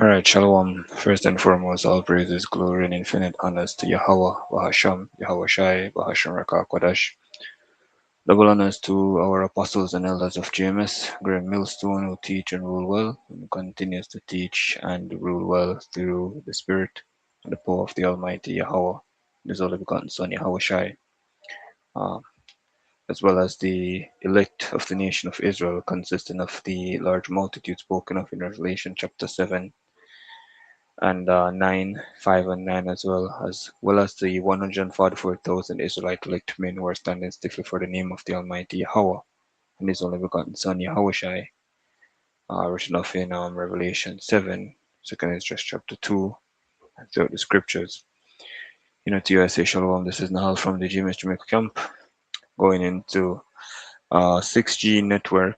All right, Shalom. First and foremost, all praises, glory, and infinite honors to Yahweh, Bahasham, Yahweh Shai, Bahasham Rakah Kwadash. Double honors to our apostles and elders of GMS, Graham Millstone, who teach and rule well, and continues to teach and rule well through the Spirit and the power of the Almighty Yahweh, His only begotten Son, Yahweh Shai, uh, as well as the elect of the nation of Israel, consisting of the large multitude spoken of in Revelation chapter 7 and 9, 5 and 9 as well as the 144,000 Israelite elect men who are standing stiffly for the name of the Almighty Yahweh and His only begotten Son Yahweh Shai, written of in Revelation 7, 2nd Ezra chapter 2, and throughout the scriptures. To you I say Shalom, this is Nahal from the GMS Jamaica camp, going into 6G network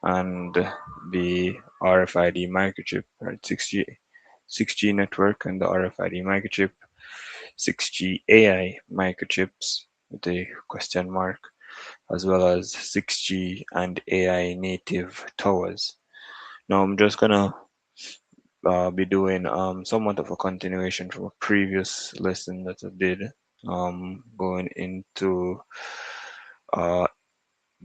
and the RFID microchip, right? 6G network and the RFID microchip, 6G AI microchips with a question mark, as well as 6G and AI native towers. Now I'm just gonna be doing somewhat of a continuation from a previous lesson that I did, going into uh,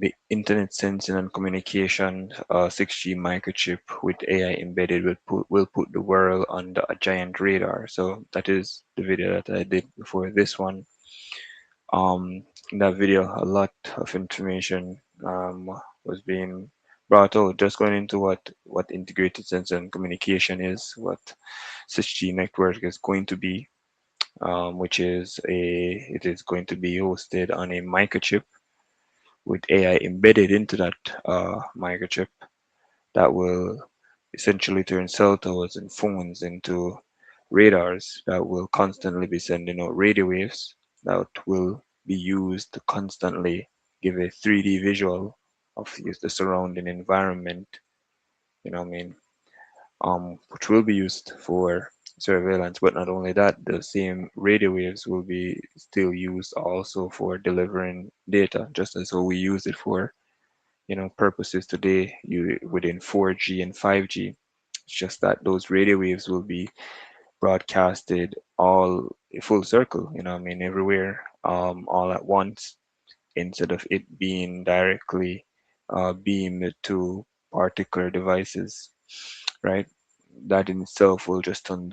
the internet sensing and communication 6G microchip with AI embedded will put the world under a giant radar. So that is the video that I did before this one. In that video, a lot of information was being brought out, just going into what integrated sensor and communication is, what 6G network is going to be, which is it is going to be hosted on a microchip with AI embedded into that microchip that will essentially turn cell towers and phones into radars that will constantly be sending out radio waves that will be used to constantly give a 3D visual of the surrounding environment, what I mean, which will be used for surveillance. But not only that, the same radio waves will be still used also for delivering data, just as how we use it for purposes today within 4G and 5G. It's just that those radio waves will be broadcasted all full circle, everywhere, all at once, instead of it being directly beamed to particular devices, right? That in itself will just turn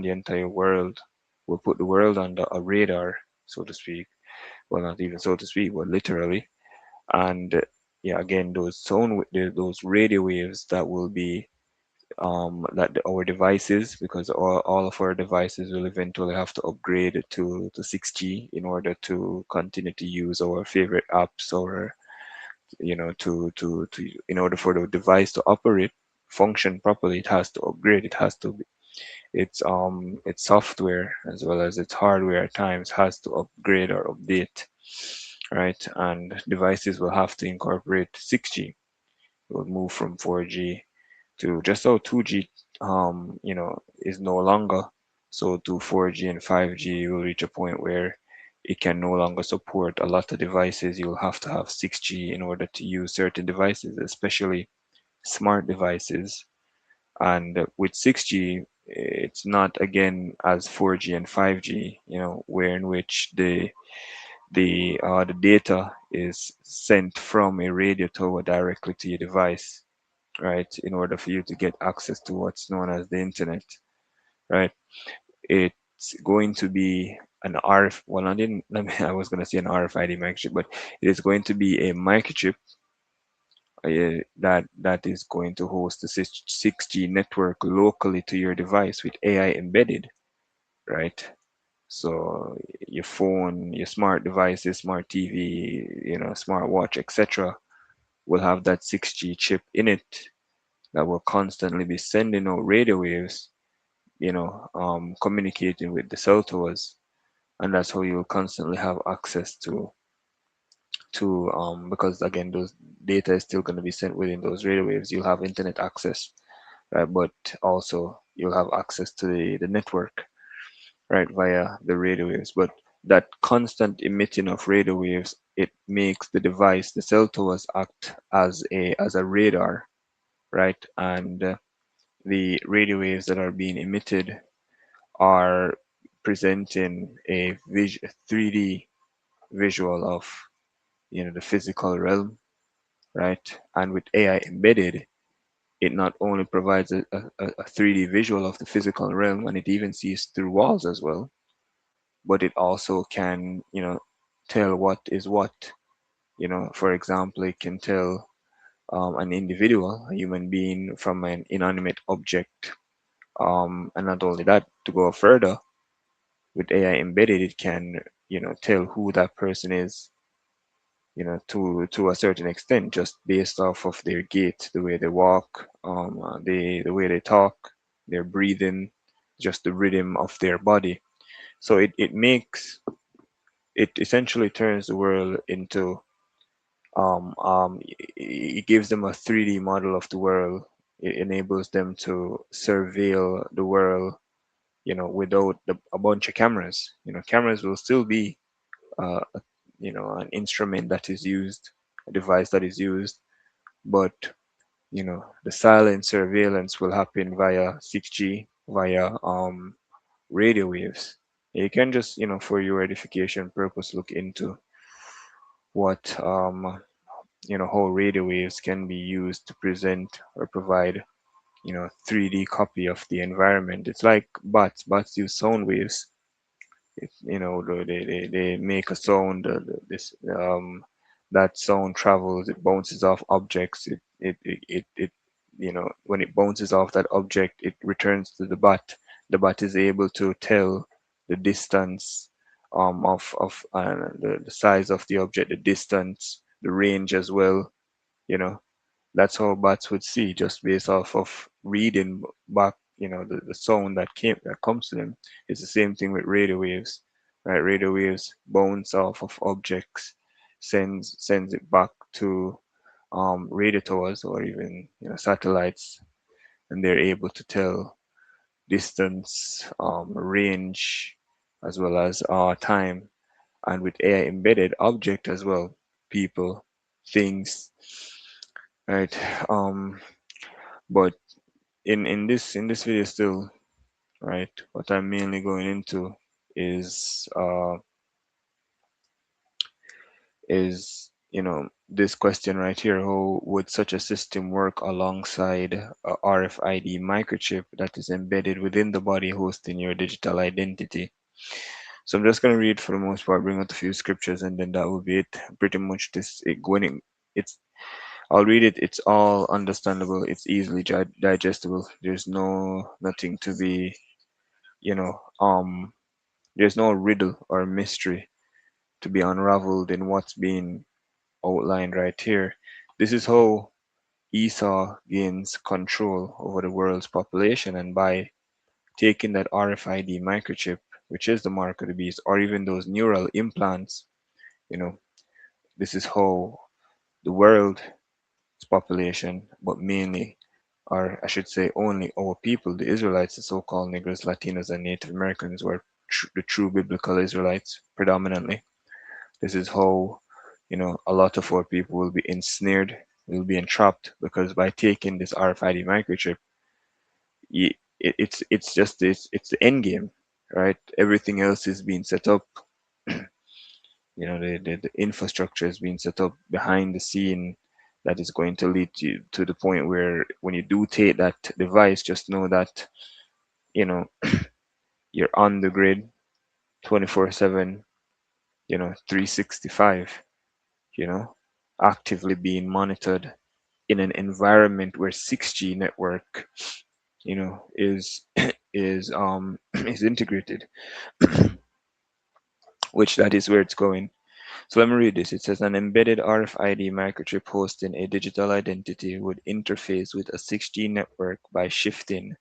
the entire world, will put the world under a radar, so to speak. Well, not even so to speak, but literally. And yeah, again, those radio waves that will be our devices, because all of our devices will eventually have to upgrade to 6G in order to continue to use our favorite apps, or to in order for the device to operate, function properly, it has to upgrade. It has to be its software as well as its hardware at times has to upgrade or update, right? And devices will have to incorporate 6G. It will move from 4G to just how 2G is no longer. So to 4G and 5G will reach a point where it can no longer support a lot of devices. You'll have to have 6G in order to use certain devices, especially smart devices. And with 6G, it's not again as 4G and 5G, where in which the data is sent from a radio tower directly to your device, right? In order for you to get access to what's known as the internet, right? It's going to be an RF. Well, I was going to say an RFID microchip, but it is going to be a microchip that is going to host the 6G network locally to your device with AI embedded, right? So your phone, your smart devices, smart TV, smart watch, etc., will have that 6G chip in it that will constantly be sending out radio waves, communicating with the cell towers, and that's how you'll constantly have access to because again those data is still going to be sent within those radio waves. You'll have internet access, right? But also you'll have access to the network, right, via the radio waves. But that constant emitting of radio waves, it makes the device, the cell towers, act as a radar, right? And the radio waves that are being emitted are presenting a 3D visual of the physical realm, right? And with AI embedded, it not only provides a 3D visual of the physical realm, and it even sees through walls as well, but it also can, tell what is what. For example, it can tell an individual, a human being, from an inanimate object. And not only that, to go further, with AI embedded, it can, tell who that person is, to a certain extent, just based off of their gait, the way they walk, the way they talk, their breathing, just the rhythm of their body. So it essentially turns the world into it gives them a 3D model of the world. It enables them to surveil the world, without a bunch of cameras. Cameras will still be, uh, an instrument that is used, a device that is used, but the silent surveillance will happen via 6G, via radio waves. You can just, for your edification purpose, look into what how radio waves can be used to present or provide 3D copy of the environment. It's like bots use sound waves. They make a sound. This that sound travels. It bounces off objects. When it bounces off that object, it returns to the bot. The bot is able to tell the distance of the size of the object, the distance, the range as well. You know, that's how bats would see, just based off of reading back, the sound that comes to them. It's the same thing with radio waves, right? Radio waves bounce off of objects, sends it back to radio towers or even satellites, and they're able to tell distance, range, as well as time, and with AI embedded, object as well, people, things, right? Um, but in this video still, right, what I'm mainly going into is this question right here: how would such a system work alongside a RFID microchip that is embedded within the body hosting your digital identity? So I'm just going to read for the most part, bring out a few scriptures, and then that will be it. Pretty much this it going in, it's I'll read it. It's all understandable. It's easily digestible. There's nothing to be, you know, there's no riddle or mystery to be unraveled in what's being outlined right here. This is how Esau gains control over the world's population, and by taking that RFID microchip, which is the mark of the beast, or even those neural implants, you know, this is how the world's population, but mainly, or I should say only our people, the Israelites, the so-called Negroes, Latinos, and Native Americans, were the true biblical Israelites predominantly. This is how, a lot of our people will be ensnared, will be entrapped, because by taking this RFID microchip, it's just it's the end game, right? Everything else is being set up. The infrastructure is being set up behind the scene that is going to lead you to the point where when you do take that device, just know that you know you're on the grid 24/7, 365, you know, actively being monitored in an environment where 6G network, is is integrated, which that is where it's going. So let me read this. It says an embedded RFID microchip hosting a digital identity would interface with a 6G network by shifting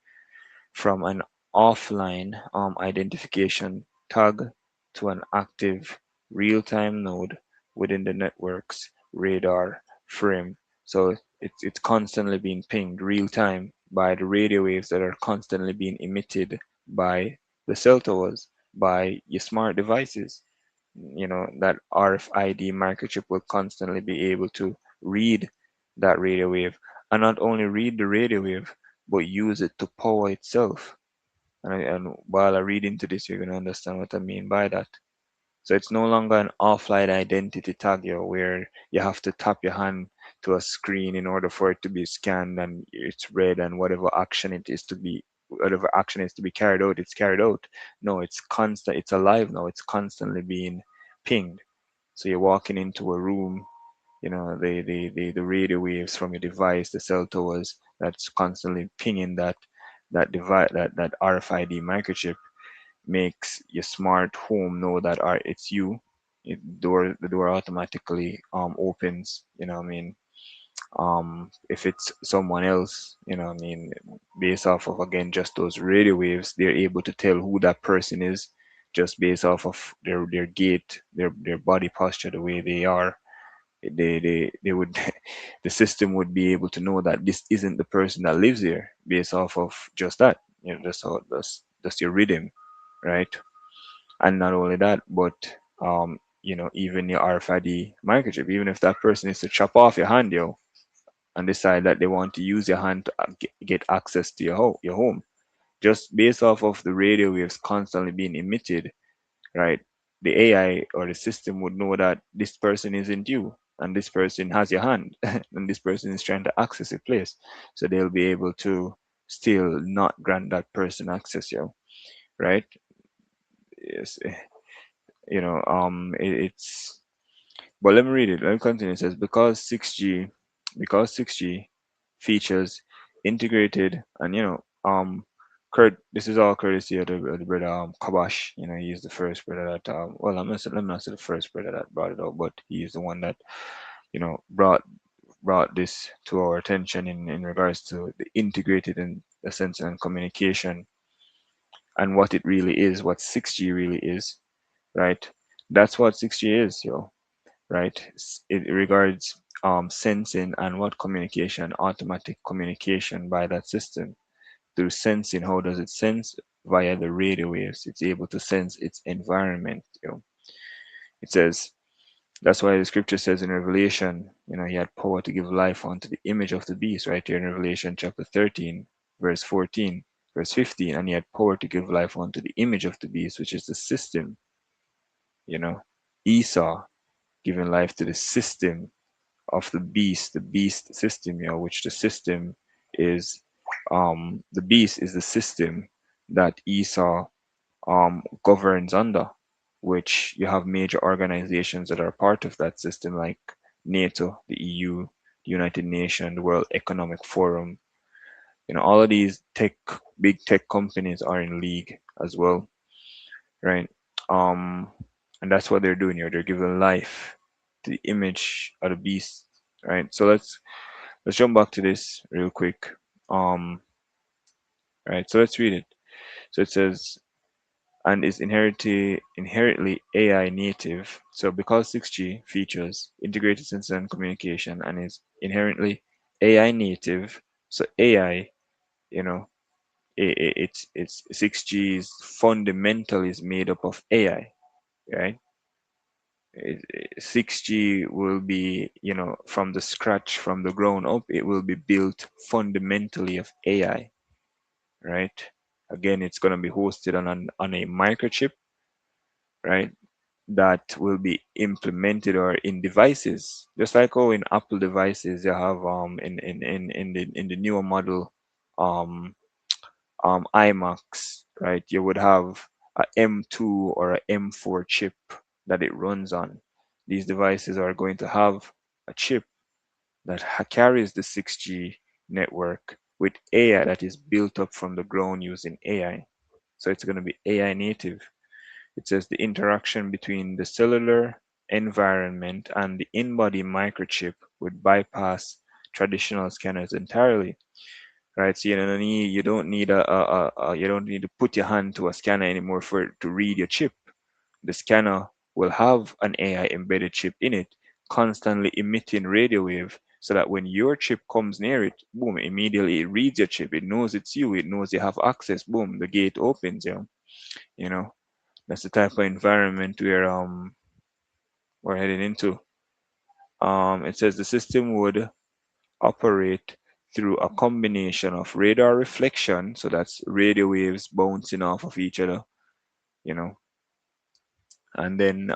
from an offline identification tag to an active real-time node within the network's radar frame. So it's constantly being pinged real time by the radio waves that are constantly being emitted by the cell towers, by your smart devices. That RFID microchip will constantly be able to read that radio wave, and not only read the radio wave, but use it to power itself. And while I read into this, you're going to understand what I mean by that. So it's no longer an offline identity tag, where you have to tap your hand to a screen in order for it to be scanned and it's read, and whatever action is to be carried out, it's carried out. No, it's constant, it's alive now, it's constantly being pinged. So you're walking into a room, the radio waves from your device, the cell towers, that's constantly pinging that device, that RFID microchip makes your smart home know that it's you. The door automatically opens. I mean, if it's someone else, I mean, based off of, again, just those radio waves, they're able to tell who that person is just based off of their gait, their body posture, the way they are. They would the system would be able to know that this isn't the person that lives there based off of just that. That's your rhythm, right? And not only that, but even your RFID microchip, even if that person is to chop off your hand, and decide that they want to use your hand to get access to your home, just based off of the radio waves constantly being emitted, right? The AI or the system would know that this person isn't you, and this person has your hand, and this person is trying to access a place. So they'll be able to still not grant that person access, right? Yes, it's. But let me read it. Let me continue. It says because 6G features integrated, and this is all courtesy of the brother Kabash. He's the first brother that well, let me not say the first brother that brought it up, but he's the one that brought this to our attention in regards to the integrated and the sensor and communication, and what it really is, what 6G really is, right? That's what 6G is, right? It regards sensing and what communication, automatic communication by that system. Through sensing, how does it sense? Via the radio waves. It's able to sense its environment. It says, that's why the scripture says in Revelation, he had power to give life unto the image of the beast, right here in Revelation chapter 13, verse 14, verse 15, and he had power to give life unto the image of the beast, which is the system, you know. Esau giving life to the system of the beast system, which the system is, the beast is the system that Esau governs under, which you have major organizations that are part of that system, like NATO, the EU, the United Nations, the World Economic Forum. All of these big tech companies are in league as well, right? Um, and that's what they're doing here. They're giving life to the image of the beast, right? So let's jump back to this real quick. Um, right. So let's read it. So it says, and is inherently AI native. So because 6G features integrated sensor and communication and is inherently AI native, so AI, you know, it's 6G's fundamental is made up of AI, right? 6G will be, from the scratch, from the ground up, it will be built fundamentally of AI, right? Again, it's going to be hosted on a microchip, right? That will be implemented or in devices, just like how in Apple devices you have in the newer model iMacs, right? You would have a M2 or a M4 chip that it runs on. These devices are going to have a chip that carries the 6G network with AI that is built up from the ground using AI. So it's going to be AI native. It says the interaction between the cellular environment and the in-body microchip would bypass traditional scanners entirely, right? So you don't need to put your hand to a scanner anymore for it to read your chip. The scanner will have an AI embedded chip in it, constantly emitting radio wave, so that when your chip comes near it, boom, immediately it reads your chip. It knows it's you. It knows you have access. Boom, the gate opens. You know, that's the type of environment we're heading into. It says the system would operate through a combination of radar reflection, so that's radio waves bouncing off of each other, you know, and then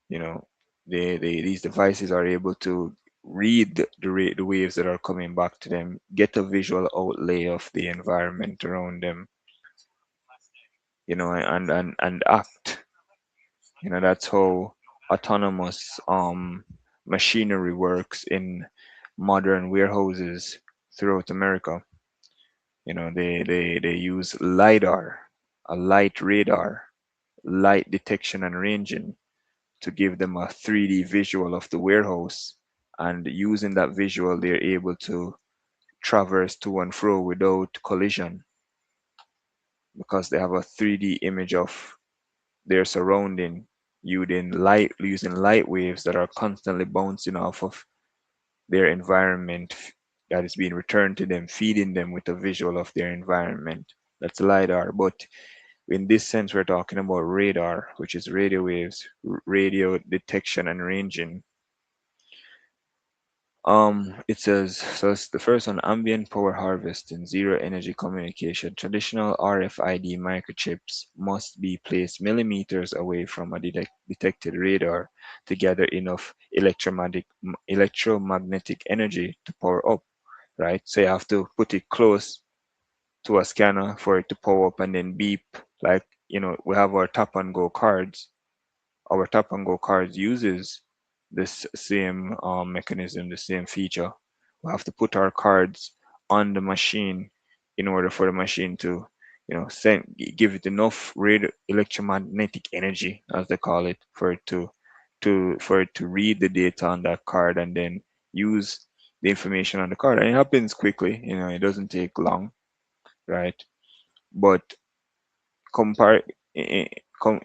you know, these devices are able to read the waves that are coming back to them, get a visual outlay of the environment around them, and act. That's how autonomous machinery works in modern warehouses throughout America. They use LiDAR, a light radar, light detection and ranging, to give them a 3D visual of the warehouse. And using that visual, they're able to traverse to and fro without collision because they have a 3D image of their surrounding using light waves that are constantly bouncing off of their environment that is being returned to them, feeding them with a visual of their environment. That's LiDAR. But in this sense, we're talking about radar, which is radio waves, radio detection and ranging. It says, so it's the first one, ambient power harvest and zero energy communication. Traditional RFID microchips must be placed millimeters away from a detected radar to gather enough electromagnetic energy to power up, right? So you have to put it close to a scanner for it to power up and then beep. Like, we have our tap and go cards. Our tap and go cards uses this same mechanism, the same feature. We have to put our cards on the machine in order for the machine to, give it enough radio electromagnetic energy, as they call it, for it to read the data on that card and then use the information on the card. And it happens quickly, it doesn't take long, right? But compare in,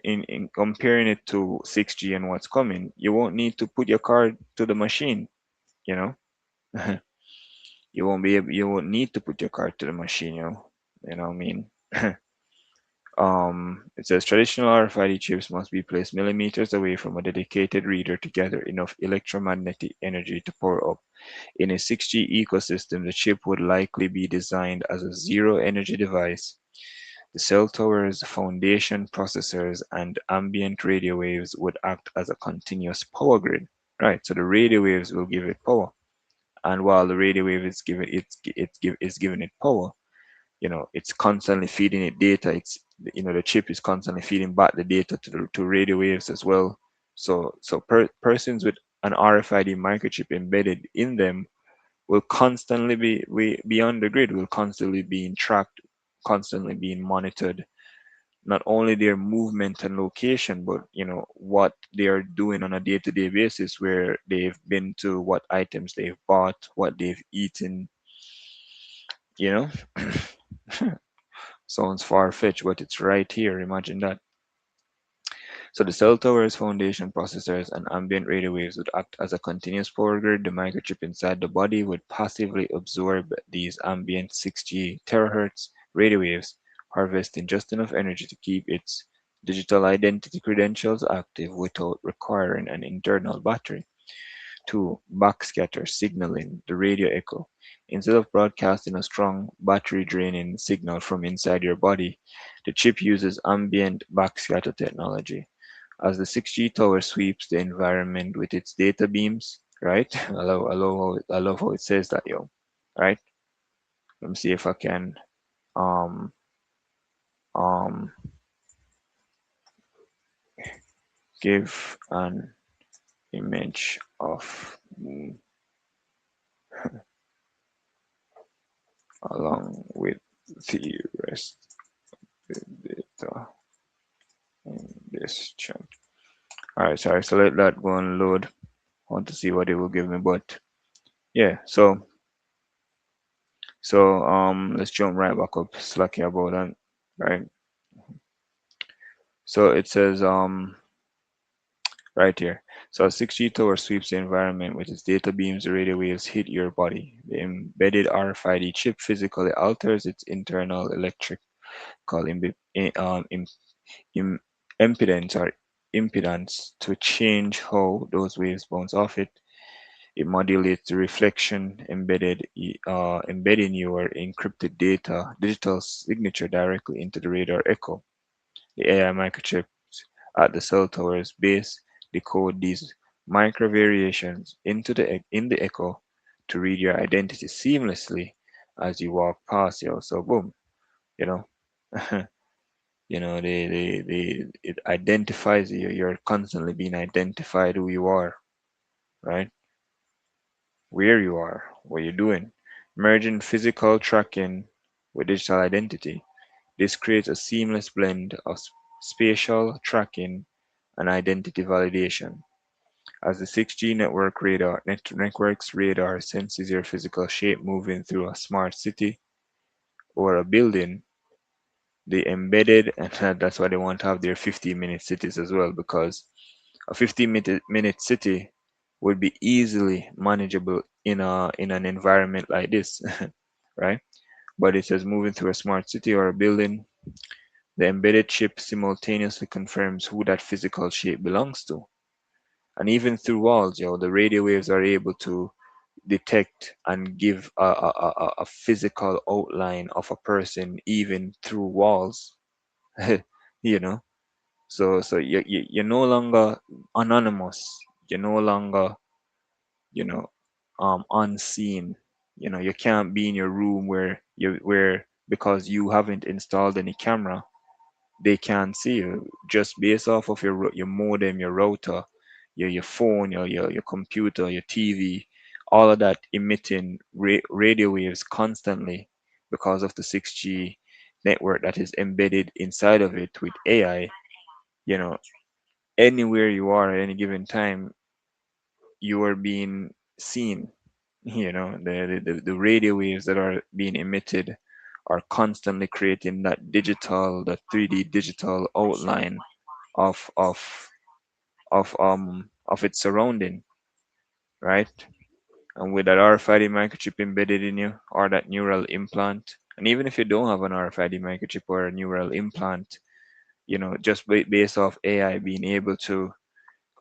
in comparing it to 6G and what's coming, you won't need to put your card to the machine, you know. You won't need to put your card to the machine, what I mean. It says traditional RFID chips must be placed millimeters away from a dedicated reader to gather enough electromagnetic energy to power up. In a 6G ecosystem, the chip would likely be designed as a zero energy device. The cell towers, foundation processors, and ambient radio waves would act as a continuous power grid. Right, so the radio waves will give it power, and while the radio wave is giving it power, it's constantly feeding it data. The chip is constantly feeding back the data to radio waves as well. So persons with an RFID microchip embedded in them will constantly be on the grid, will constantly being tracked, constantly being monitored, not only their movement and location, but what they are doing on a day-to-day basis, where they've been to, what items they've bought, what they've eaten. you know Sounds far-fetched, but it's right here. Imagine that. So the cell towers, foundation processors, and ambient radio waves would act as a continuous power grid. The microchip inside the body would passively absorb these ambient 6G terahertz radio waves, harvesting just enough energy to keep its digital identity credentials active without requiring an internal battery. 2. Backscatter signaling the radio echo. Instead of broadcasting a strong battery draining signal from inside your body, the chip uses ambient backscatter technology. As the 6G tower sweeps the environment with its data beams, right? I love how it says that, yo. Right? Let me see if I can um um give an image of along with the rest of the data in this chart. Alright, sorry, so let that go and load. I want to see what it will give me, but yeah, so let's jump right back up, slacking about that, right? So it says right here. So a 6G tower sweeps the environment with its data beams. The radio waves hit your body. The embedded RFID chip physically alters its internal electrical im- impedance or impedance to change how those waves bounce off it. It modulates the reflection embedding your encrypted data digital signature directly into the radar echo. The AI microchips at the cell tower's base decode these micro variations in the echo to read your identity seamlessly as you walk past you. So boom, you know, it identifies you. You're constantly being identified who you are, right? Where you are, what you're doing. Merging physical tracking with digital identity. This creates a seamless blend of spatial tracking and identity validation. As the 6G network's radar senses your physical shape moving through a smart city or a building, the embedded, and that's why they want to have their 15-minute cities as well, because a 15-minute city would be easily manageable in an environment like this, right? But it says moving through a smart city or a building, the embedded chip simultaneously confirms who that physical shape belongs to. And even through walls, the radio waves are able to detect and give a physical outline of a person even through walls, you know. So you're no longer anonymous. You're no longer, you know, unseen. You can't be in your room where because you haven't installed any camera, they can't see you just based off of your modem, your router, your phone, your computer, your TV, all of that emitting radio waves constantly because of the 6G network that is embedded inside of it with AI. You know, anywhere you are at any given time, you are being seen. The radio waves that are being emitted are constantly creating that 3D digital outline of of of its surrounding, right? And with that RFID microchip embedded in you, or that neural implant, and even if you don't have an RFID microchip or a neural implant, just based off AI being able to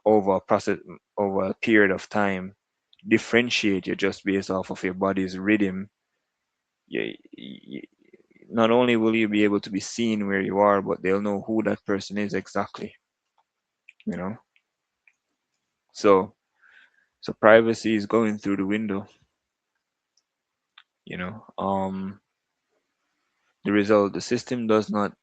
over a process over a period of time differentiate you just based off of your body's rhythm. You, not only will you be able to be seen where you are, but they'll know who that person is exactly. You know, so privacy is going through the window. You know, the result: the system does not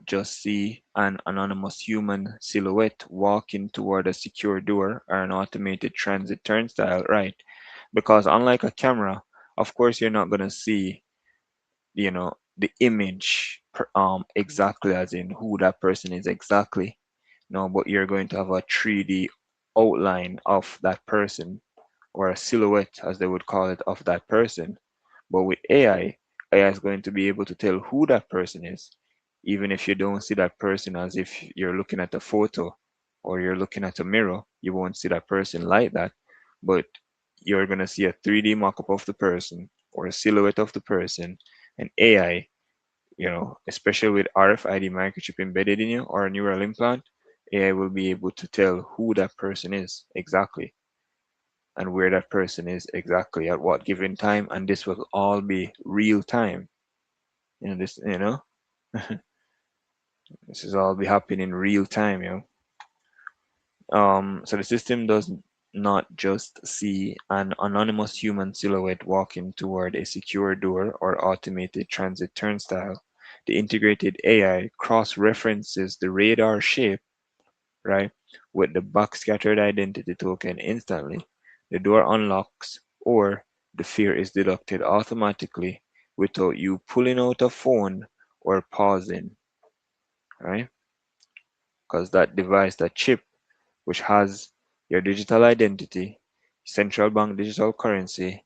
just see an anonymous human silhouette walking toward a secure door or an automated transit turnstile, right? Because unlike a camera, of course, you're not gonna see the image exactly as in who that person is exactly. No, but you're going to have a 3D outline of that person, or a silhouette as they would call it, of that person. But with AI is going to be able to tell who that person is, even if you don't see that person as if you're looking at a photo or you're looking at a mirror. You won't see that person like that, but you're going to see a 3D mock-up of the person or a silhouette of the person. And AI, especially with RFID microchip embedded in you or a neural implant, AI will be able to tell who that person is exactly and where that person is exactly at what given time, and this will all be real time. This is all be happening in real time. So the system does not just see an anonymous human silhouette walking toward a secure door or automated transit turnstile. The integrated AI cross-references the radar shape, right, with the backscattered identity token instantly. The door unlocks or the fear is deducted automatically without you pulling out a phone or pausing, right? Because that device, that chip, which has your digital identity, central bank digital currency,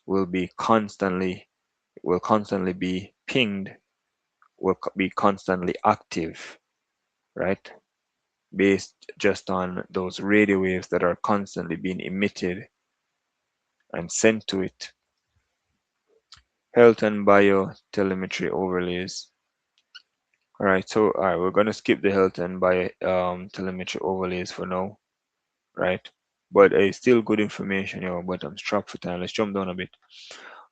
will be constantly will constantly be pinged, will be constantly active, right? Based just on those radio waves that are constantly being emitted and sent to it. Health and biotelemetry overlays. All right, we're gonna skip the health and bio telemetry overlays for now, right? but still good information, yo. But I'm strapped for time. Let's jump down a bit.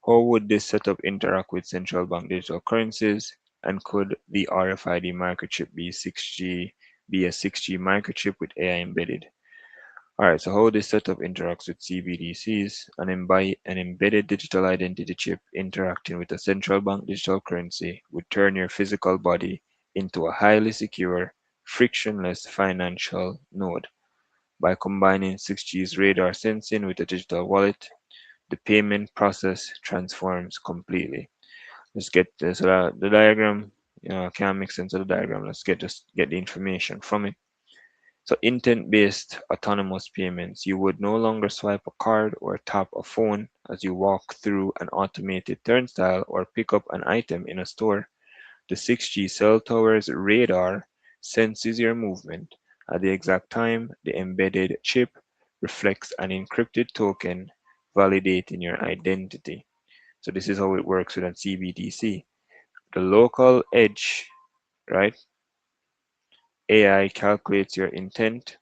How would this setup interact with central bank digital currencies? And could the RFID microchip be a 6G microchip with AI embedded? Alright, so how this setup interacts with CBDCs, an embedded digital identity chip interacting with a central bank digital currency would turn your physical body into a highly secure, frictionless financial node. By combining 6G's radar sensing with a digital wallet, the payment process transforms completely. Let's get this. So the diagram, can't make sense of the diagram. Let's just get the information from it. So intent-based autonomous payments, you would no longer swipe a card or tap a phone as you walk through an automated turnstile or pick up an item in a store. The 6G cell tower's radar senses your movement. At the exact time, the embedded chip reflects an encrypted token validating your identity. So this is how it works with a CBDC. The local edge, right? AI calculates your intent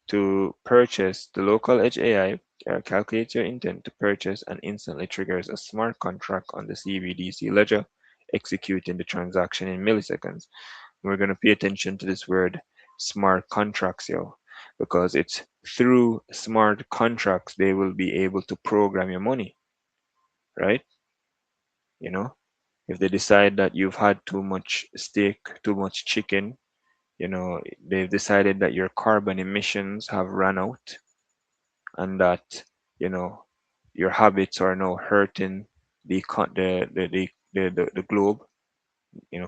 to purchase. The local edge AI calculates your intent to purchase and instantly triggers a smart contract on the CBDC ledger, executing the transaction in milliseconds. We're going to pay attention to this word smart contracts, yo, because it's through smart contracts they will be able to program your money, right? You know, if they decide that you've had too much steak, too much chicken, they've decided that your carbon emissions have run out and that, you know, your habits are now hurting the globe,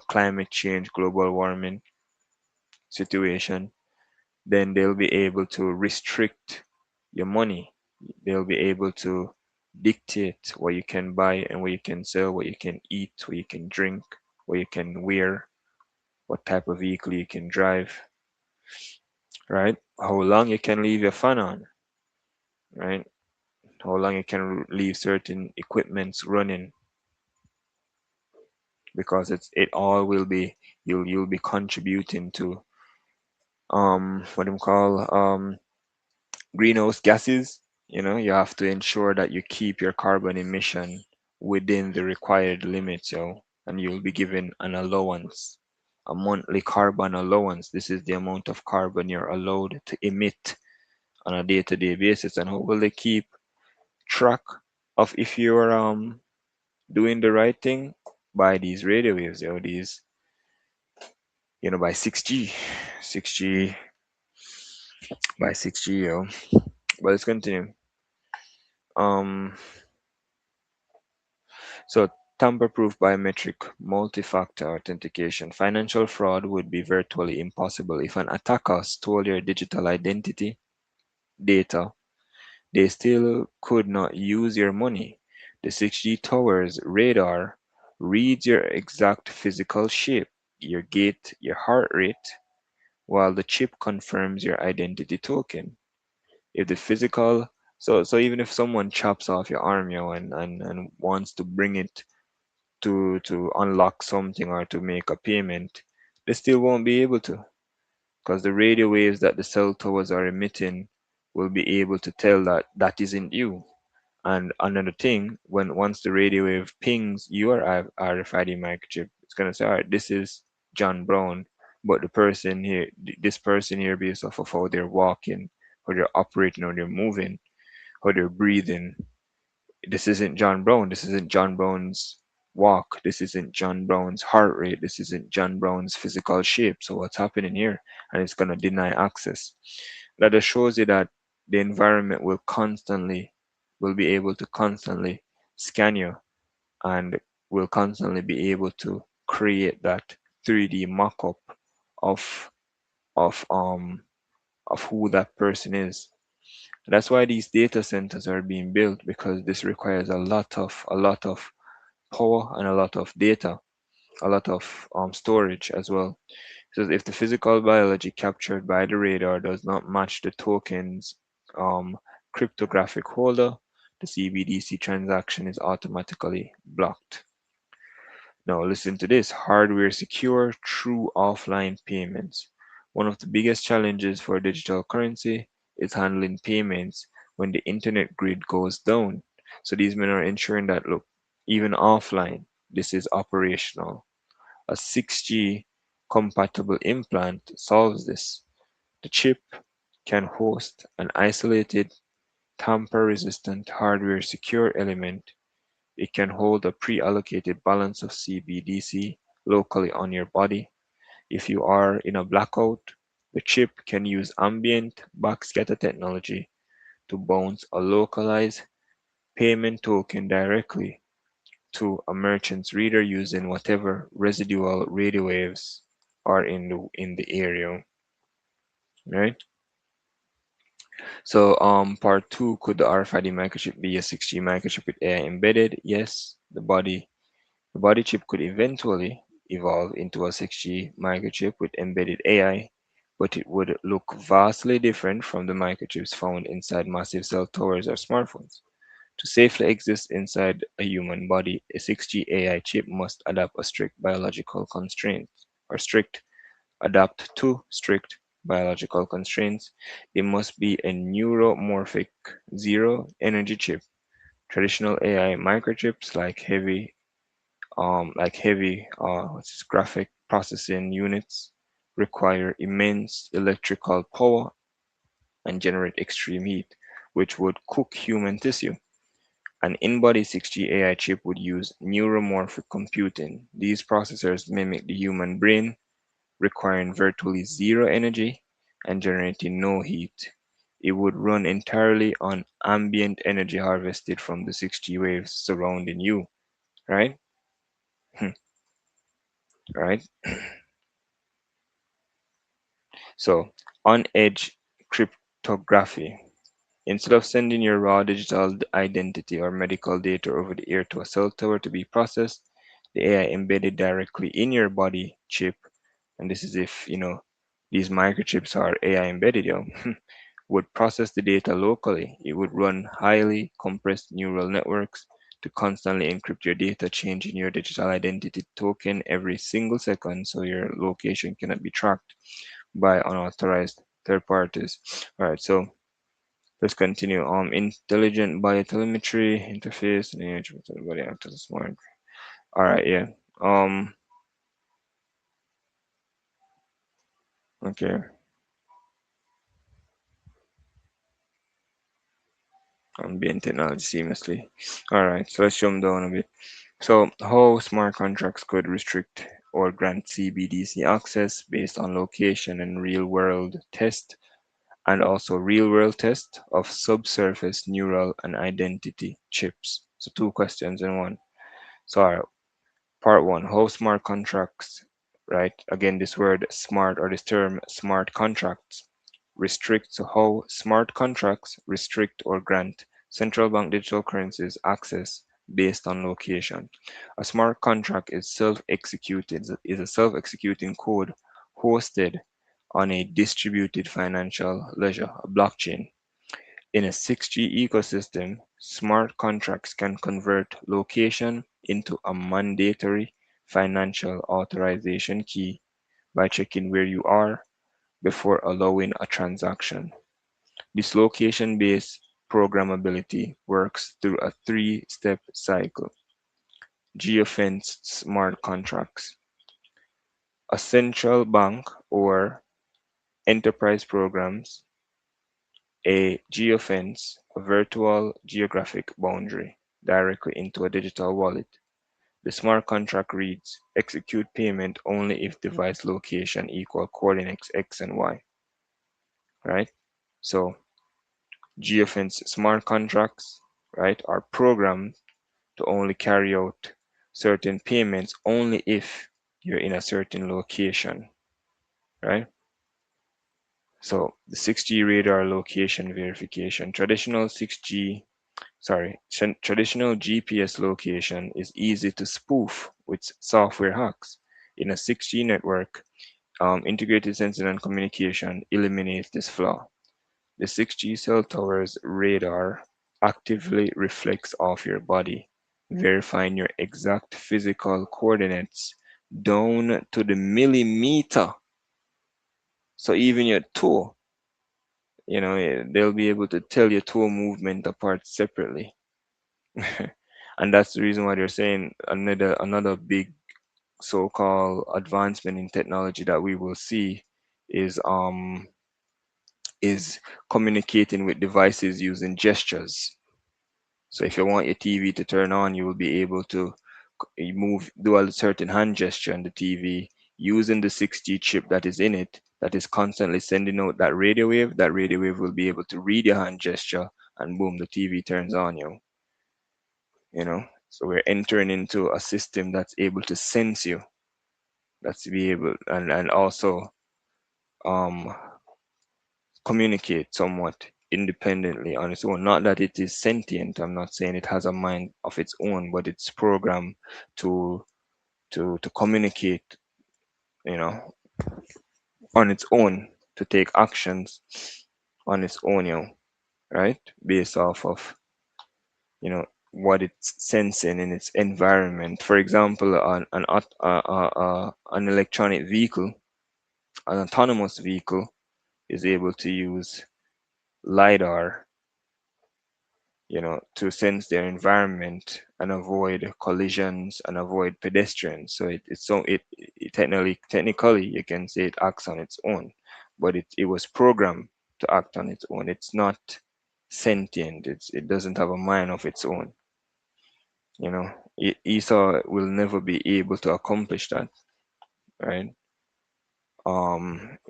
climate change, global warming situation, then they'll be able to restrict your money. They'll be able to dictate what you can buy and what you can sell, what you can eat, what you can drink, what you can wear, what type of vehicle you can drive, right? How long you can leave your fan on, right? How long you can leave certain equipments running, because it all will be, you'll be contributing to what do you call greenhouse gases. You have to ensure that you keep your carbon emission within the required limits, and you'll be given an allowance, a monthly carbon allowance. This is the amount of carbon you're allowed to emit on a day-to-day basis. And how will they keep track of if you're doing the right thing? By these radio waves, these, by 6G, 6G, by 6G, But let's continue. Um, So tamper-proof biometric multi-factor authentication. Financial fraud would be virtually impossible if an attacker stole your digital identity data. They still could not use your money. The 6G tower's radar reads your exact physical shape, your gait, your heart rate, while the chip confirms your identity token. If the physical so even if someone chops off your arm, and wants to bring it to unlock something or to make a payment, they still won't be able to, because the radio waves that the cell towers are emitting will be able to tell that that isn't you. And another thing, when once the radio wave pings your RFID microchip, it's gonna say, all right, this is John Brown, but the person here, this person here, based off of how they're walking, how they're operating, how they're moving, how they're breathing, this isn't John Brown. This isn't John Brown's walk. This isn't John Brown's heart rate. This isn't John Brown's physical shape. So what's happening here? And it's going to deny access. That just shows you that the environment will be able to constantly scan you, and will constantly be able to create that 3D mock-up of of um of who that person is. That's why these data centers are being built, because this requires a lot of power and a lot of data, a lot of storage as well. So if the physical biology captured by the radar does not match the token's cryptographic holder, the CBDC transaction is automatically blocked. Now listen to this: hardware secure true offline payments. One of the biggest challenges for digital currency is handling payments when the internet grid goes down. So these men are ensuring that, look, even offline, this is operational. A 6G compatible implant solves this. The chip can host an isolated, tamper-resistant hardware-secure element. It can hold a pre-allocated balance of CBDC locally on your body. If you are in a blackout, the chip can use ambient backscatter technology to bounce a localized payment token directly to a merchant's reader using whatever residual radio waves are in the area, right? So part two, could the RFID microchip be a 6G microchip with AI embedded? Yes, the body chip could eventually evolve into a 6G microchip with embedded AI, but it would look vastly different from the microchips found inside massive cell towers or smartphones. To safely exist inside a human body, a 6G AI chip must adapt to strict biological constraints. It must be a neuromorphic zero energy chip. Traditional AI microchips like heavy graphic processing units require immense electrical power and generate extreme heat, which would cook human tissue. An in-body 6G AI chip would use neuromorphic computing. These processors mimic the human brain, requiring virtually zero energy and generating no heat. It would run entirely on ambient energy harvested from the 6G waves surrounding you, right? Right? So, on-edge cryptography. Instead of sending your raw digital identity or medical data over the air to a cell tower to be processed, the AI embedded directly in your body chip, and this is if these microchips are AI embedded, would process the data locally. It would run highly compressed neural networks to constantly encrypt your data, changing your digital identity token every single second so your location cannot be tracked by unauthorized third parties. All right, so let's continue. Intelligent biotelemetry interface and image with the body acts as a smart. All right, yeah. Um, okay. Ambient technology seamlessly. All right, so let's jump down a bit. So, how smart contracts could restrict or grant CBDC access based on location and real-world test, and also real-world test of subsurface neural and identity chips. So, two questions in one. So, all right, part one, how smart contracts, right? Again, this word smart or this term smart contracts restrict. So, how smart contracts restrict or grant central bank digital currencies access based on location. A smart contract is a self-executing code hosted on a distributed financial ledger, a blockchain. In a 6G ecosystem, smart contracts can convert location into a mandatory financial authorization key by checking where you are before allowing a transaction. This location-based programmability works through a three-step cycle. Geofenced smart contracts. A central bank or enterprise programs a geofence, a virtual geographic boundary, directly into a digital wallet. The smart contract reads, execute payment only if device location equal coordinates X and Y, right? So geofence smart contracts, right, are programmed to only carry out certain payments only if you're in a certain location, right? So the 6G radar location verification, traditional GPS location is easy to spoof with software hacks. In a 6G network, integrated sensing and communication eliminates this flaw. The 6G cell tower's radar actively reflects off your body, verifying your exact physical coordinates down to the millimeter. So even your toe, they'll be able to tell your toe movement apart separately. And that's the reason why they're saying another big so-called advancement in technology that we will see is is communicating with devices using gestures. So if you want your TV to turn on, you will be able to do a certain hand gesture on the TV using the 6G chip that is in it, that is constantly sending out that radio wave. That radio wave will be able to read your hand gesture, and boom, the TV turns on. So we're entering into a system that's able to sense you, that's to be able and also um communicate somewhat independently on its own. Not that it is sentient. I'm not saying it has a mind of its own, but it's programmed to to communicate, you know, on its own, to take actions on its own, right? Based off of, what it's sensing in its environment. For example, an electronic vehicle, an autonomous vehicle, is able to use LiDAR, to sense their environment and avoid collisions and avoid pedestrians. So it technically you can say it acts on its own, but it was programmed to act on its own. It's not sentient. It doesn't have a mind of its own. You know, Esau will never be able to accomplish that, right?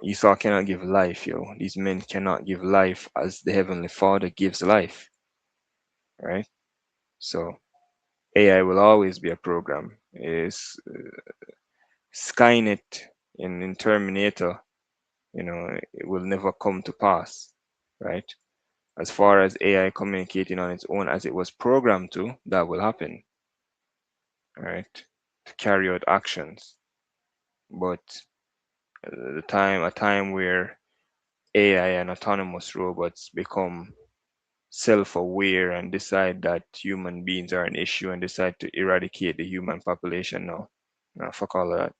Esau cannot give life, These men cannot give life as the Heavenly Father gives life, right? So AI will always be a program. Is Skynet in Terminator, it will never come to pass, right? As far as AI communicating on its own as it was programmed to, that will happen, right? To carry out actions. But a time where AI and autonomous robots become self-aware and decide that human beings are an issue and decide to eradicate the human population, no. No, fuck all of that.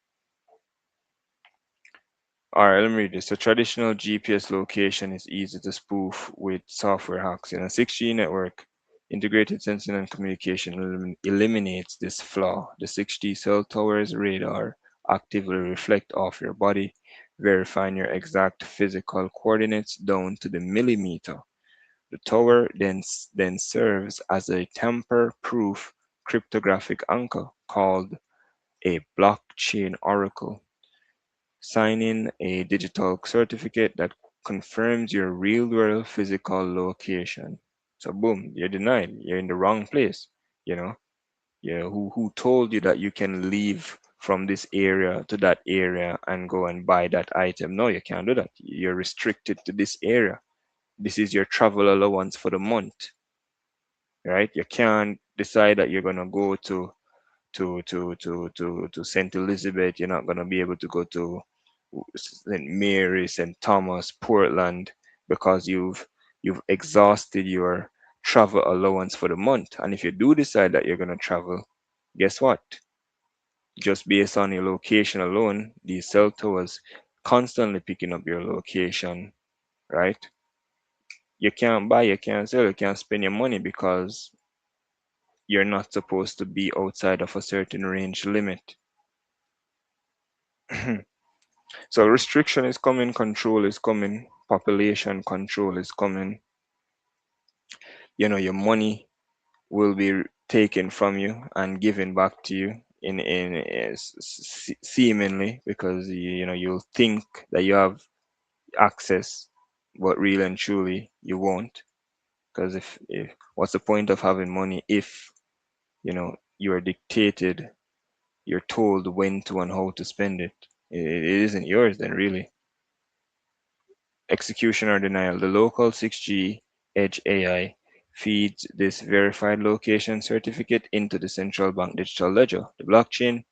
All right, let me read this. A traditional GPS location is easy to spoof with software hacks. In a 6G network, integrated sensing and communication eliminates this flaw. The 6G cell tower's radar actively reflect off your body, verifying your exact physical coordinates down to the millimeter. The tower then serves as a tamper-proof cryptographic anchor called a blockchain oracle, signing a digital certificate that confirms your real-world physical location. So boom, you're denied. You're in the wrong place. You know, who told you that you can leave from this area to that area and go and buy that item? No, you can't do that. You're restricted to this area. This is your travel allowance for the month, right? You can't decide that you're gonna go to St. Elizabeth. You're not gonna be able to go to St. Mary, St. Thomas, Portland, because you've exhausted your travel allowance for the month. And if you do decide that you're gonna travel, guess what? Just based on your location alone, these cell towers constantly picking up your location, right? You can't buy, you can't sell, you can't spend your money because you're not supposed to be outside of a certain range limit. So restriction is coming, control is coming, population control is coming. Your money will be taken from you and given back to you seemingly, because you'll think that you have access, but really and truly you won't. Because if what's the point of having money if you are dictated, you're told when to and how to spend it? It isn't yours then, really. Execution or denial. The local 6G Edge AI feeds this verified location certificate into the central bank digital ledger, the blockchain,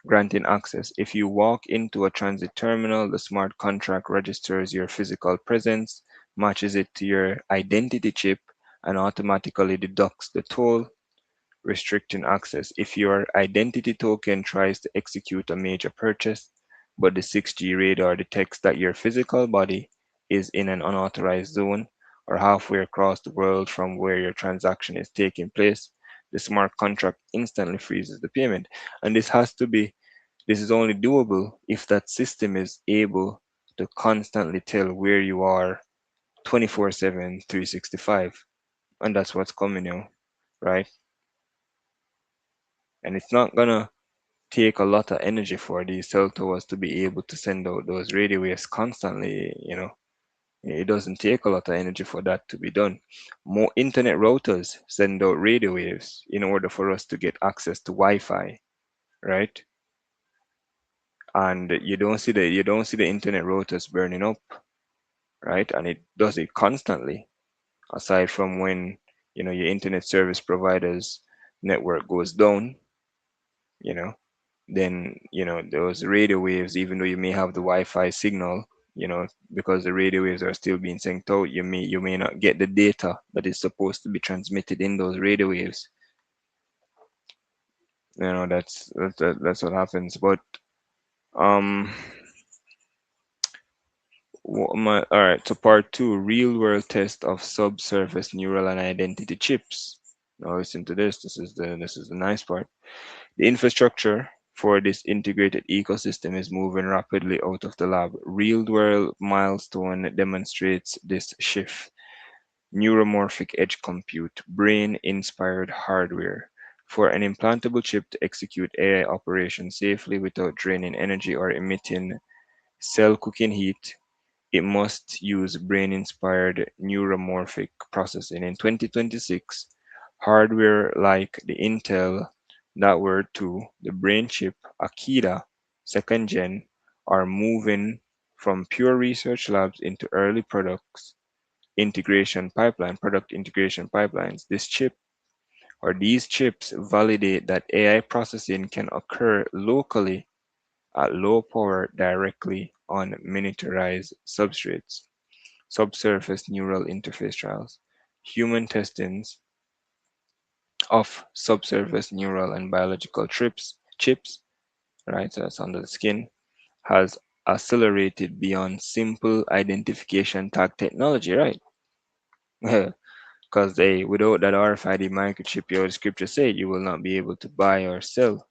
granting access. If you walk into a transit terminal, the smart contract registers your physical presence, matches it to your identity chip, and automatically deducts the toll, restricting access. If your identity token tries to execute a major purchase, but the 6G radar detects that your physical body is in an unauthorized zone or halfway across the world from where your transaction is taking place, the smart contract instantly freezes the payment. And this is only doable if that system is able to constantly tell where you are 24/7, 365. And that's what's coming now, right? And it's not gonna take a lot of energy for these cell towers to be able to send out those radio waves constantly. It doesn't take a lot of energy for that to be done. More internet routers send out radio waves in order for us to get access to Wi-Fi, right? And you don't see the internet routers burning up, right? And it does it constantly. Aside from when your internet service provider's network goes down, you know, then those radio waves, even though you may have the Wi-Fi signal, because the radio waves are still being sent out, you may not get the data that is supposed to be transmitted in those radio waves. That's what happens. But um, all right. So part two: real-world test of subsurface neural and identity chips. Now listen to this. This is the nice part. The infrastructure for this integrated ecosystem is moving rapidly out of the lab. Real-world milestone demonstrates this shift. Neuromorphic edge compute, brain-inspired hardware. For an implantable chip to execute AI operations safely without draining energy or emitting cell cooking heat, it must use brain-inspired neuromorphic processing. In 2026, hardware like the Intel that were to the brain chip Akida second gen are moving from pure research labs into early product integration pipelines. These chips validate that AI processing can occur locally at low power directly on miniaturized substrates. Subsurface neural interface trials. Human testings of subsurface neural and biological chips, right? So that's under the skin, has accelerated beyond simple identification tag technology, right? Because without that RFID microchip, your scripture said you will not be able to buy or sell.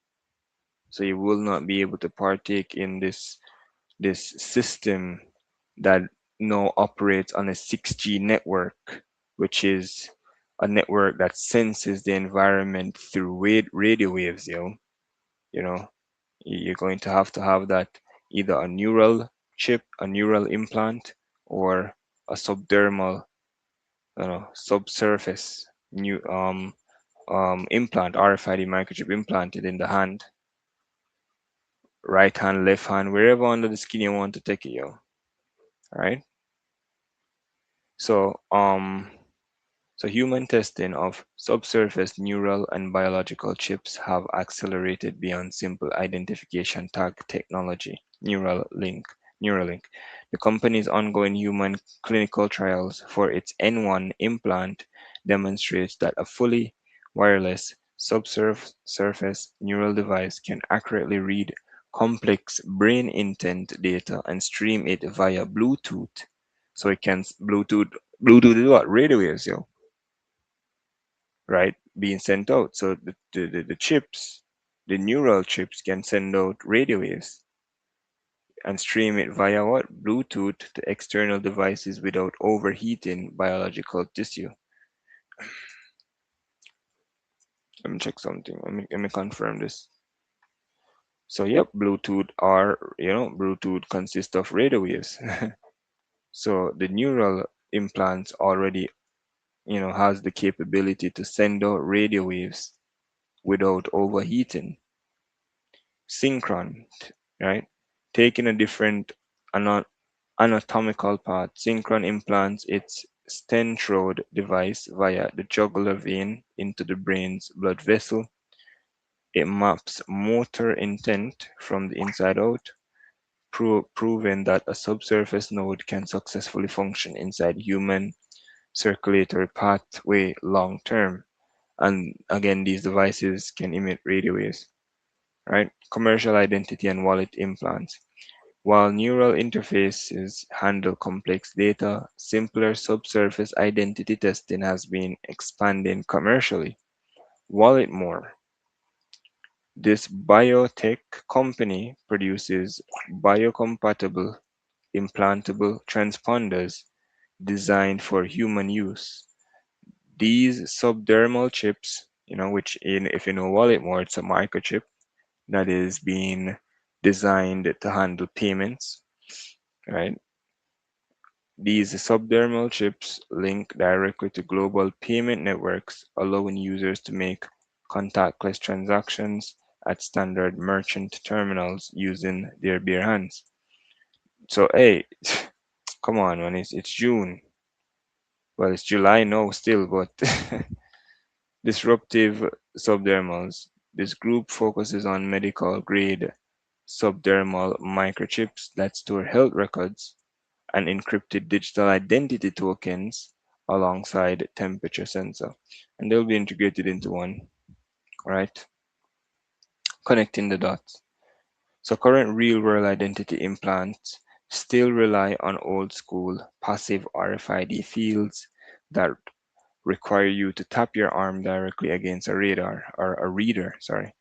So you will not be able to partake in this system that now operates on a 6G network, which is a network that senses the environment through radio waves. You know, you're going to have that either a neural chip, a neural implant, or a subdermal, subsurface new implant, RFID microchip implanted in the hand, right hand, left hand, wherever under the skin you want to take it. Right? So human testing of subsurface neural and biological chips have accelerated beyond simple identification tag technology. Neuralink. The company's ongoing human clinical trials for its N1 implant demonstrates that a fully wireless subsurface neural device can accurately read complex brain intent data and stream it via Bluetooth. So it can Bluetooth is what? Radio waves, right? Being sent out. So the chips, the neural chips can send out radio waves and stream it via what? Bluetooth to external devices without overheating biological tissue. Let me check something. Let me confirm this. So yep, Bluetooth consists of radio waves. So the neural implants already, has the capability to send out radio waves without overheating. Synchron, right? Taking a different anatomical path, Synchron implants its stentrode device via the jugular vein into the brain's blood vessel. It maps motor intent from the inside out, proving that a subsurface node can successfully function inside human circulatory pathway long term. And again, these devices can emit radio waves, right? Commercial identity and wallet implants. While neural interfaces handle complex data, simpler subsurface identity testing has been expanding commercially. Walletmore, this biotech company, produces biocompatible implantable transponders designed for human use. These subdermal chips, which if you know Walletmore, it's a microchip that is being designed to handle payments, right? These subdermal chips link directly to global payment networks, allowing users to make contactless transactions at standard merchant terminals using their bare hands. So, hey, come on, man, it's June. Well, it's July now still, but disruptive subdermals. This group focuses on medical grade subdermal microchips that store health records and encrypted digital identity tokens alongside temperature sensor. And they'll be integrated into one, right? Connecting the dots. So current real world identity implants still rely on old school passive RFID fields that require you to tap your arm directly against a radar or a reader, sorry.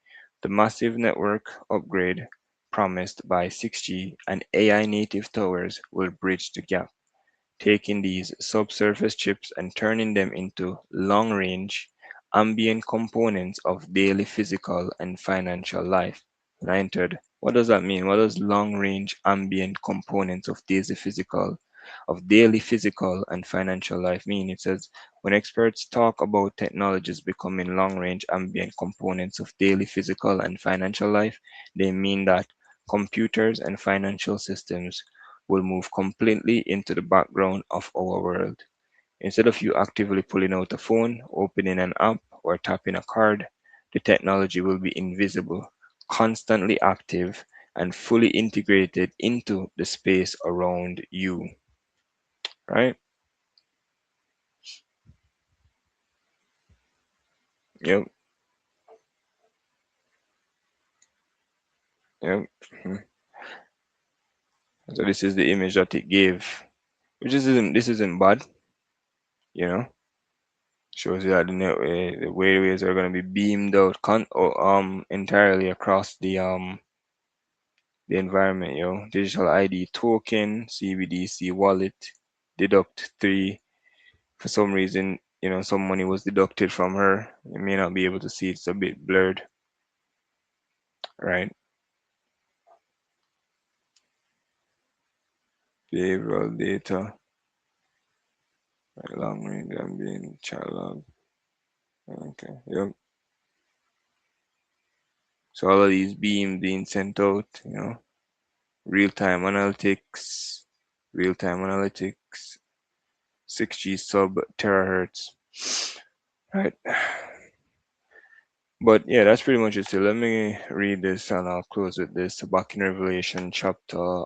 The massive network upgrade promised by 6G and AI native towers will bridge the gap, taking these subsurface chips and turning them into long-range, ambient components of daily physical and financial life. And I entered, what does that mean? What does long-range ambient components of daily physical and financial life mean? It says, when experts talk about technologies becoming long-range ambient components of daily physical and financial life, they mean that computers and financial systems will move completely into the background of our world. Instead of you actively pulling out a phone, opening an app, or tapping a card, the technology will be invisible, constantly active, and fully integrated into the space around you. Right? Yep. Yep. Mhm. So this is the image that it gave, which this isn't bad, you know. Shows you that the waves are going to be beamed out entirely across the environment, Digital ID token, CBDC wallet, deduct three. For some reason, some money was deducted from her. You may not be able to see, it's a bit blurred, right? Behavioral data, right, long range ambient child log. Okay, yep. So all of these beams being sent out, real-time analytics, real-time analytics, 6G sub terahertz, right? But yeah, that's pretty much it. So let me read this and I'll close with this. Back in Revelation chapter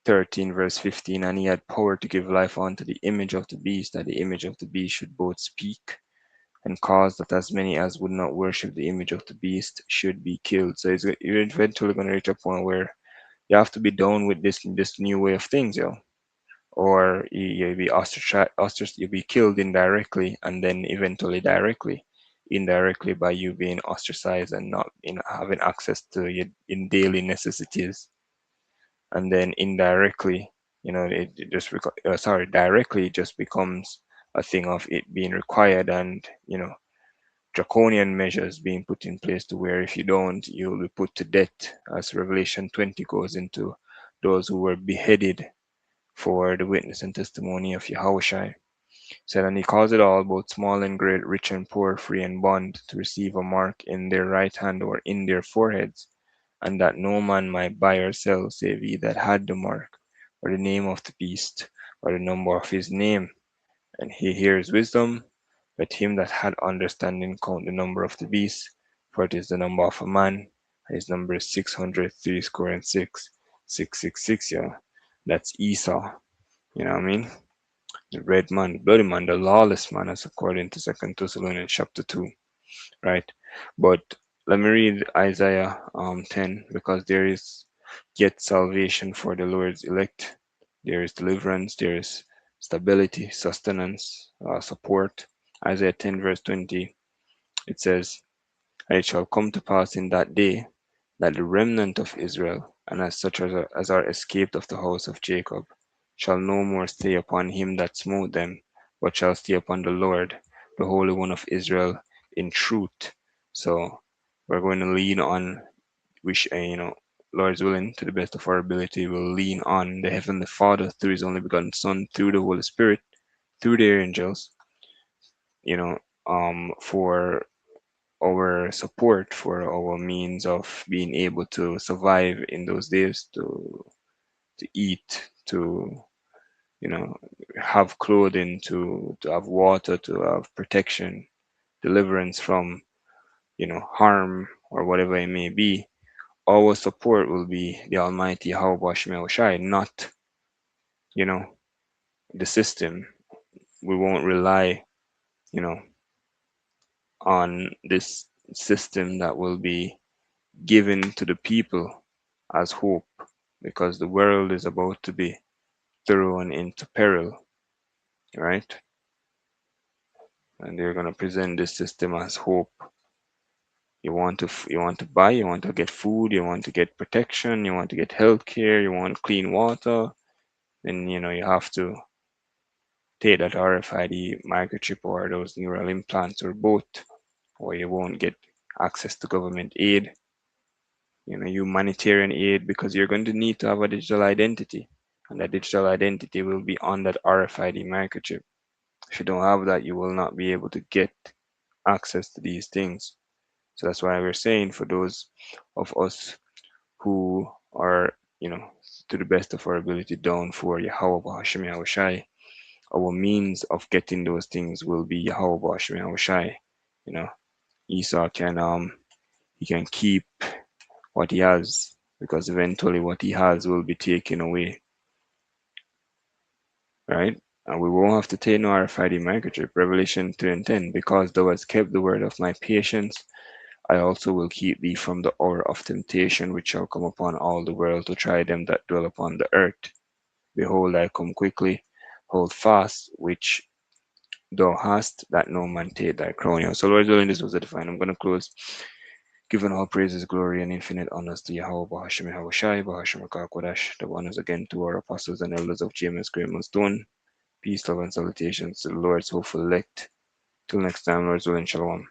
13, verse 15, and he had power to give life unto the image of the beast, that the image of the beast should both speak and cause that as many as would not worship the image of the beast should be killed. So you're eventually going to reach a point where you have to be done with this new way of things, or you'll be you'll be killed indirectly, and then eventually directly, indirectly by you being ostracized and not having access to your in daily necessities, and then indirectly, it just directly it just becomes a thing of it being required, and draconian measures being put in place to where if you don't, you'll be put to death, as Revelation 20 goes into those who were beheaded for the witness and testimony of Yahushua. Said, and he caused it all, both small and great, rich and poor, free and bond, to receive a mark in their right hand or in their foreheads, and that no man might buy or sell save he that had the mark, or the name of the beast, or the number of his name. And he hears wisdom. Let him that had understanding count the number of the beast, for it is the number of a man, and his number is 600 score and 666, yeah. That's Esau, you know what I mean? The red man, the bloody man, the lawless man, as according to Second Thessalonians chapter 2, right? But let me read Isaiah 10, because there is get salvation for the Lord's elect. There is deliverance, there is stability, sustenance, support. Isaiah 10, verse 20, it says, "And it shall come to pass in that day that the remnant of Israel, and as such as are escaped of the house of Jacob, shall no more stay upon him that smote them, but shall stay upon the Lord, the Holy One of Israel, in truth." So we're going to lean on, which, Lord's willing, to the best of our ability, will lean on the Heavenly Father through His only begotten Son, through the Holy Spirit, through the angels, you know, for our support, for our means of being able to survive in those days, to eat, to have clothing, to have water, to have protection, deliverance from harm or whatever it may be. Our support will be the Almighty Yahweh Shemel Shai, not you know the system. We won't rely you know on this system that will be given to the people as hope, because the world is about to be thrown into peril, right? And they're going to present this system as hope. You want to buy, you want to get food, you want to get protection, you want to get health care, you want clean water, then you have to take that RFID microchip or those neural implants or both, or you won't get access to government aid, humanitarian aid, because you're going to need to have a digital identity, and that digital identity will be on that RFID microchip. If you don't have that, you will not be able to get access to these things. So that's why we're saying, for those of us who are, to the best of our ability, down for Yahweh Hashem Yahushai, our means of getting those things will be Yahweh Hashem Yahushai. You know, Esau can keep what he has, because eventually what he has will be taken away, right? And we won't have to take no RFID microchip. Revelation 2 and 10, because thou hast kept the word of my patience, I also will keep thee from the hour of temptation, which shall come upon all the world to try them that dwell upon the earth. Behold, I come quickly. Hold fast, which thou hast, that no man take thy crown. So, Lord willing, this was the define. I'm going to close, giving all praises, glory, and infinite honors to Yahweh, Bahashem Yahushai, Bahashem Kodash, the honors again to our apostles and elders of GMS Great Stone. Peace, love, and salutations to the Lord's hopeful elect. Till next time, Lord's willing, Shalom.